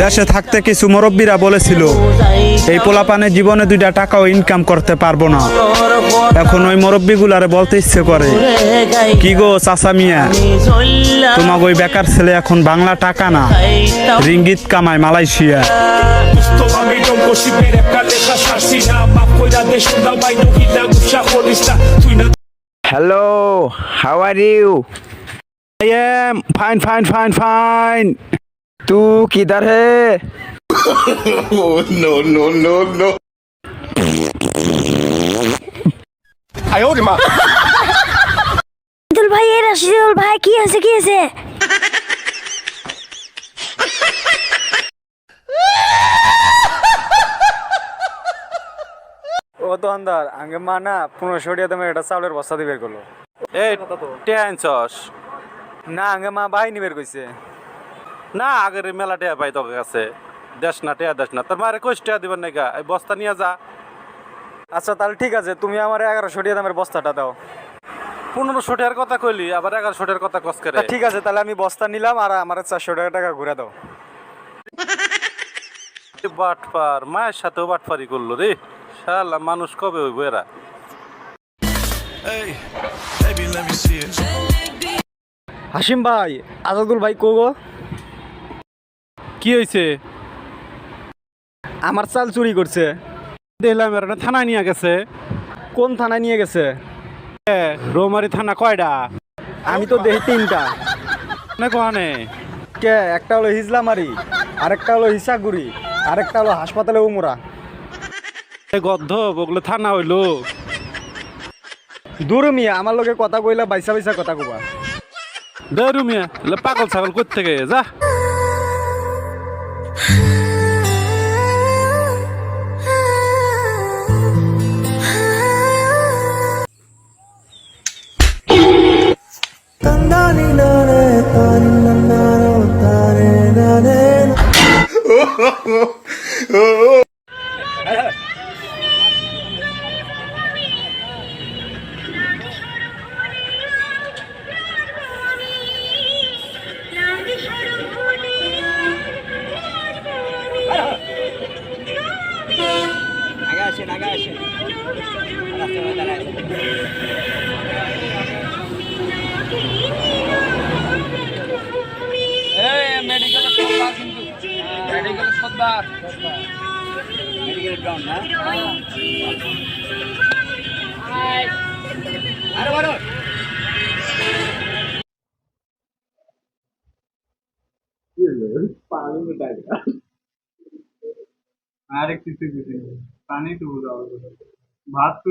দেশে থাকতে কিছু মুরব্বীরা বলেছিল এই পোলাপানের জীবনে 2টা টাকাও ইনকাম করতে পারবো না। এখন ওই মুরব্বীগুলারে বলতে ইচ্ছে করে, কি গো চাচা মিয়া, তোমাকে ওই বেকার ছেলে এখন বাংলা টাকা না রিঙ্গিত কামায় Malaysia. Hello, how are you? I am fine, fine, fine, fine. तू किधर है? Oh, no, no, no, no. Rashidul ভাই, রাশিদুল ভাই, কি আছে কি আছে? ও তো আন্দার আগে মা না 1500 টাকা দামের একটা চাউলের বস্তা দিয়ে বের করলো। এই টেনছস না আগে মা বাহিনী বের কইছে। না আগের মেলা টেয়া পাই তোর কাছে দেশ না টেয়া দেশ না তোর মারে কইস টেয়া দিবেন নাকি এই বস্তা নিয়ে যা। আচ্ছা তাহলে ঠিক আছে, তুমি আমার 1100 টাকা দামের বস্তাটা দাও। 1500 টাকার কথা কইলি আবার 1100 টাকার কথা কস করে। ঠিক আছে তাহলে আমি বস্তা নিলাম আর আমার 400 টাকা ঘুরে দাও। বাটপার মায়ের সাথেও বাটপারি করলো রে, শালা মানুষ কবে হইব এরা। হাসিম ভাই, আজাদুল ভাই কো গো? কি হয়েছে? আমার চাল চুরি করছে। দেখলাম এরা থানায় নিয়ে গেছে। কোন থানায় নিয়ে গেছে? রৌমারি থানা কয়টা? আমি তো দেখি 3টা। না কোয়ানে কে? একটা হলো হিজলামারি, আরেকটা হলো হিসাগুড়ি, আরেকটা হলো হাসপাতালে উমরা। গদ্ধ বগলে থানা হইলো। দূর মিয়া, আমার লগে কথা কইলা বাইসা বাইসা কথা কবা। দেরুমিয়া পাগল ছাগল কোথ থেকে যা। আরে কিছু পানি তো দাও, ভাত তো